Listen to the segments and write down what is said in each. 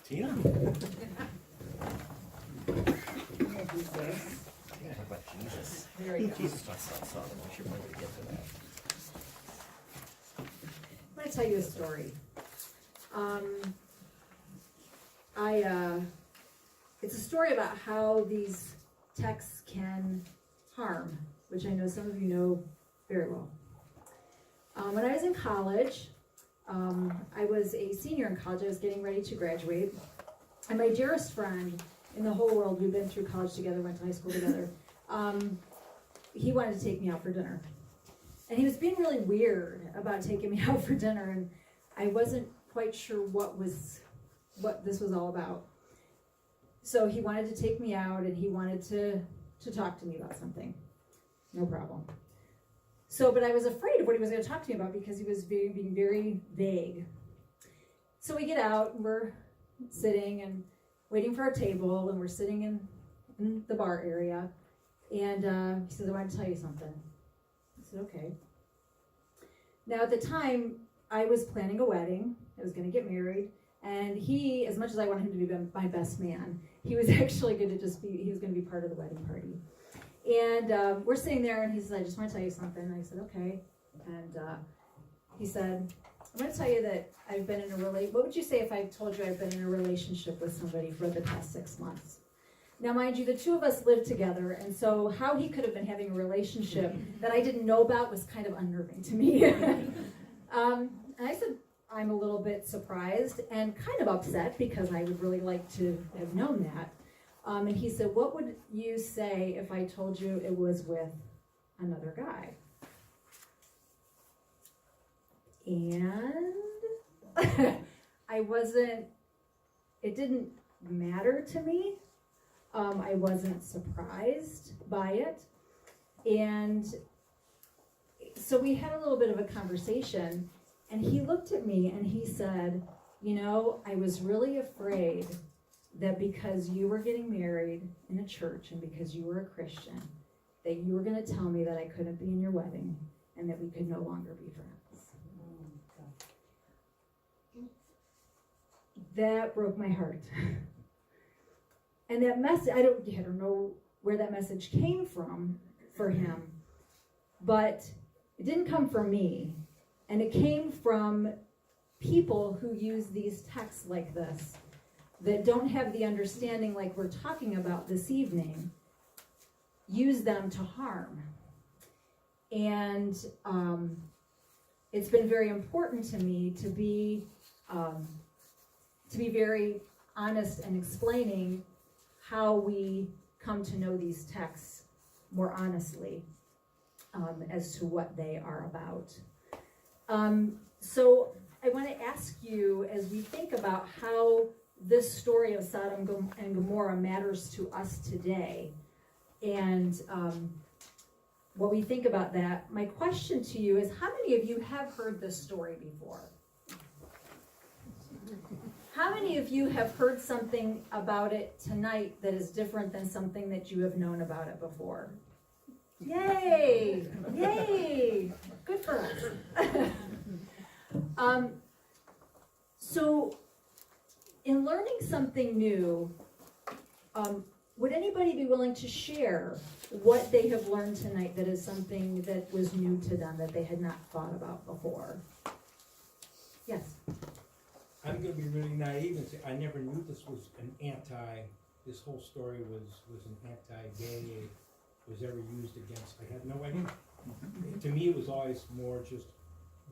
Tina? I'm About Jesus. There we go. Jesus talks about Sodom. We should probably get to that. going to tell you a story. It's a story about how these texts can harm, which I know some of you know very well. When I was in college, I was a senior in college. I was getting ready to graduate. And my dearest friend in the whole world, we've been through college together, went to high school together, he wanted to take me out for dinner. And he was being really weird about taking me out for dinner, and I wasn't quite sure what this was all about. So he wanted to take me out, and he wanted to talk to me about something. No problem. But I was afraid of what he was going to talk to me about because he was being very vague. So we get out, and we're sitting and waiting for our table, and we're sitting in the bar area. And he says, I want to tell you something. I said, okay. Now, at the time, I was planning a wedding. I was going to get married. And he, as much as I wanted him to be my best man, he was actually going to he was going to be part of the wedding party. And we're sitting there, and he says, I just want to tell you something. And I said, okay. And he said, I'm going to tell you that I've been in a what would you say if I told you I've been in a relationship with somebody for the past 6 months? Now, mind you, the two of us lived together, and so how he could have been having a relationship that I didn't know about was kind of unnerving to me. And I said, I'm a little bit surprised and kind of upset because I would really like to have known that. And he said, what would you say if I told you it was with another guy? And it didn't matter to me. I wasn't surprised by it. And so we had a little bit of a conversation, and he looked at me and he said, you know, I was really afraid that because you were getting married in a church and because you were a Christian, that you were going to tell me that I couldn't be in your wedding and that we could no longer be friends. That broke my heart. And that message, I don't know where that message came from for him, but it didn't come from me. And it came from people who use these texts like this that don't have the understanding like we're talking about this evening, use them to harm. And it's been very important to me to be very honest and explaining how we come to know these texts more honestly as to what they are about. So I want to ask you, as we think about how this story of Sodom and Gomorrah matters to us today, and what we think about that, my question to you is, how many of you have heard this story before? How many of you have heard something about it tonight that is different than something that you have known about it before? Yay! Yay! Good for us. So, in learning something new, would anybody be willing to share what they have learned tonight that is something that was new to them that they had not thought about before? Yes? I'm going to be really naive and say I never knew this was this whole story was an anti-gay, was ever used against. I had no idea. To me, it was always more just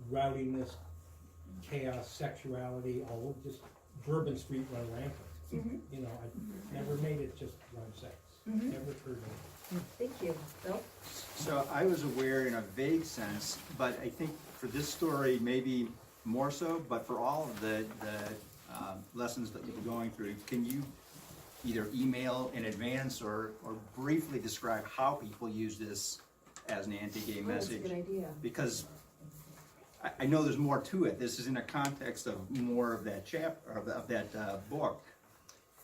rowdiness, chaos, sexuality, all just Bourbon Street run rampant. Mm-hmm. You know, I never made it just one sex. Mm-hmm. Never occurred to me. Thank you. Bill? So I was aware in a vague sense, but I think for this story maybe more so, but for all of the lessons that you've been going through, can you either email in advance or briefly describe how people use this as an anti-gay message? That's a good idea. Because I know there's more to it. This is in a context of more of that chapter, of that book.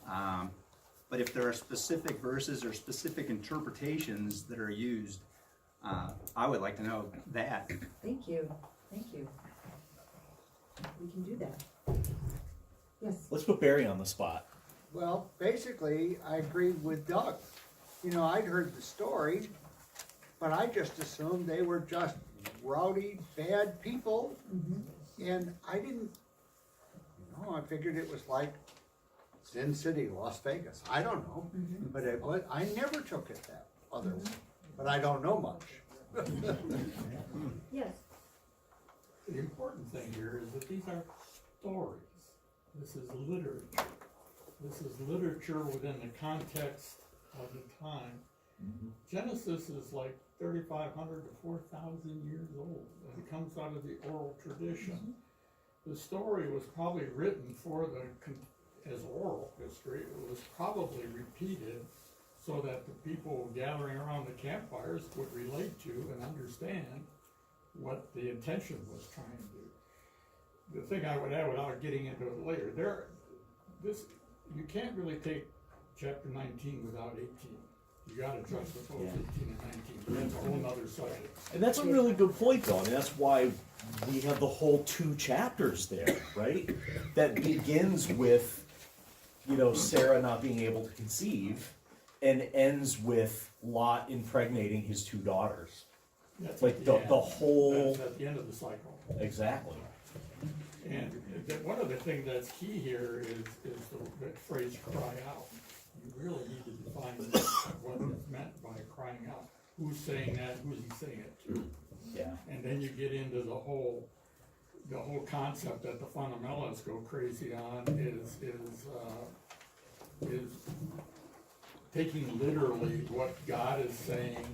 But if there are specific verses or specific interpretations that are used, I would like to know that. Thank you. Thank you. We can do that. Yes. Let's put Barry on the spot. Well, basically, I agree with Doug. You know, I'd heard the story, but I just assumed they were just rowdy, bad people, and I didn't, I figured it was like Sin City, Las Vegas. I don't know, but I never took it that other way. But I don't know much. Yes. The important thing here is that these are stories. This is literature. This is literature within the context of the time. Genesis is like 3,500 to 4,000 years old, and it comes out of the oral tradition. The story was probably written as oral history. It was probably repeated so that the people gathering around the campfires would relate to and understand what the intention was trying to do. The thing I would add, without getting into it later, you can't really take chapter 19 without 18. You gotta juxtapose 18 and 19, but that's a whole nother subject. And that's a really good point, though. I mean, that's why we have the whole 2 chapters there, right? That begins with, Sarah not being able to conceive, and ends with Lot impregnating his 2 daughters. That's Like at the end. whole. That's at the end of the cycle. Exactly. And one of the things that's key here is the phrase "cry out." You really need to define what is meant by crying out. Who's saying that? Who's he saying it to? Yeah. And then you get into the whole concept that the fundamentalists go crazy on is taking literally what God is saying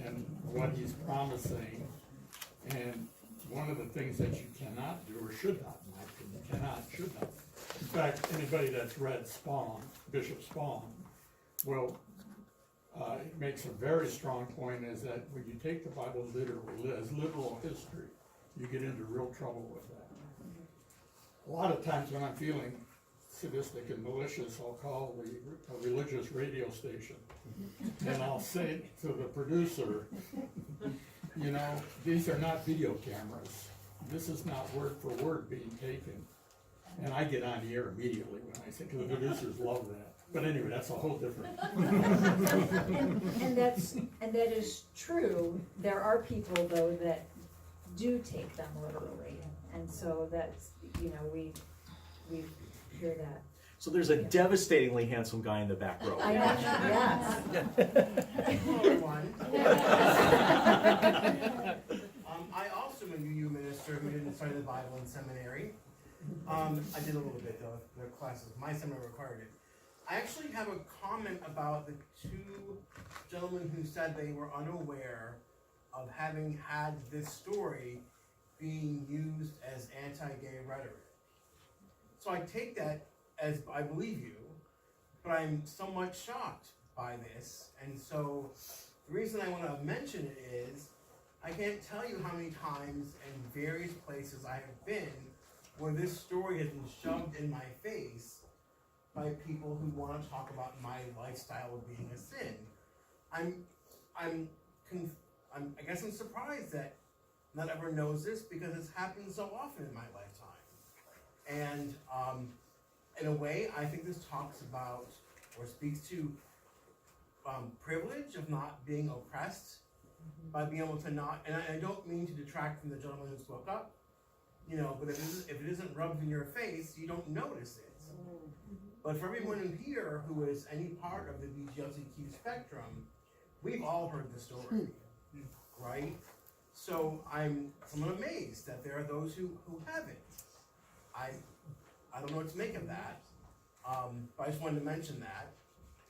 and what He's promising. And one of the things that you cannot do, or should not, in my opinion, should not. In fact, anybody that's read Spawn, Bishop Spawn, it makes a very strong point, is that when you take the Bible literally, as literal history, you get into real trouble with that. A lot of times when I'm feeling sadistic and malicious, I'll call a religious radio station, and I'll say to the producer, these are not video cameras. This is not word for word being taken. And I get on the air immediately when I say, because the producers love that. But anyway, that's a whole different. And that is true. There are people though that do take them literally, and so that's, we hear that. So there's a devastatingly handsome guy in the back row. I know, yes. Hello, everyone. I also am a UU minister who didn't study the Bible in seminary. I did a little bit though, the classes. My seminary required it. I actually have a comment about the 2 gentlemen who said they were unaware of having had this story being used as anti-gay rhetoric. So I take that as I believe you, but I'm somewhat shocked by this. And so the reason I want to mention it is I can't tell you how many times in various places I have been where this story has been shoved in my face by people who want to talk about my lifestyle of being a sin. I guess I'm surprised that not everyone knows this, because it's happened so often in my lifetime. And in a way, I think this talks about, or speaks to, privilege of not being oppressed by being able to not, and I don't mean to detract from the gentleman who spoke up, but if it isn't rubbed in your face, you don't notice it. But for everyone in here who is any part of the BGLGQ spectrum, we've all heard the story, right? So I'm somewhat amazed that there are those who haven't. I don't know what to make of that, but I just wanted to mention that.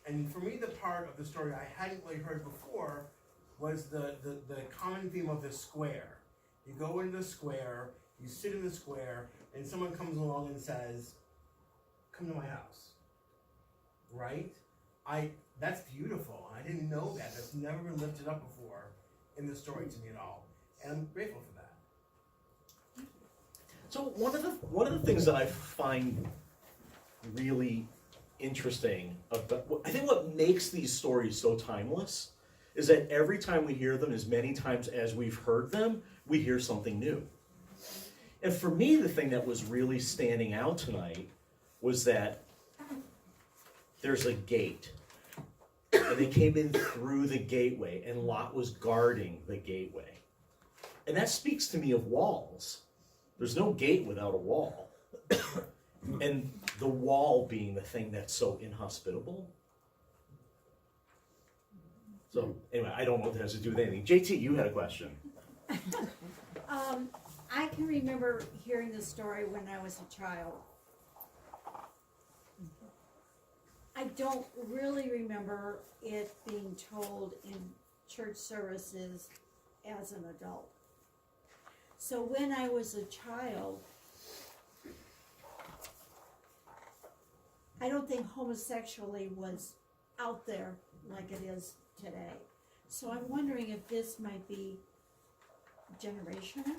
And for me, the part of the story I hadn't really heard before was the common theme of the square. You go into the square, you sit in the square, and someone comes along and says, "Come to my house," right? That's beautiful. I didn't know that. That's never been lifted up before in the story to me at all, and I'm grateful for that. So one of the things that I find really interesting about, I think what makes these stories so timeless is that every time we hear them, as many times as we've heard them, we hear something new. And for me, the thing that was really standing out tonight was that there's a gate. And they came in through the gateway, and Lot was guarding the gateway. And that speaks to me of walls. There's no gate without a wall. And the wall being the thing that's so inhospitable. So, anyway, I don't know what that has to do with anything. JT, you had a question. I can remember hearing the story when I was a child. I don't really remember it being told in church services as an adult. So when I was a child, I don't think homosexuality was out there like it is today. So I'm wondering if this might be generational?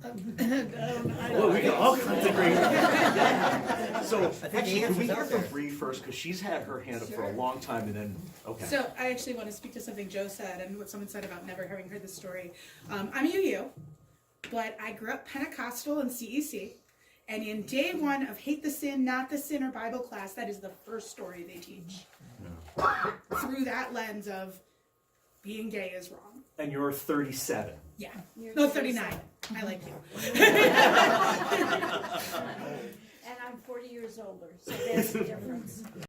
Well, we can all kinds of great. So, actually, can we hear from Bree first? Because she's had her hand up for a long time, and then, okay. So I actually want to speak to something Joe said and what someone said about never having heard the story. I'm UU, but I grew up Pentecostal in CEC, and in day one of Hate the Sin, Not the Sinner Bible class, that is the first story they teach. Through that lens of being gay is wrong. And you're 37. Yeah. No, 39. I like you. And I'm 40 years older, so there's a difference.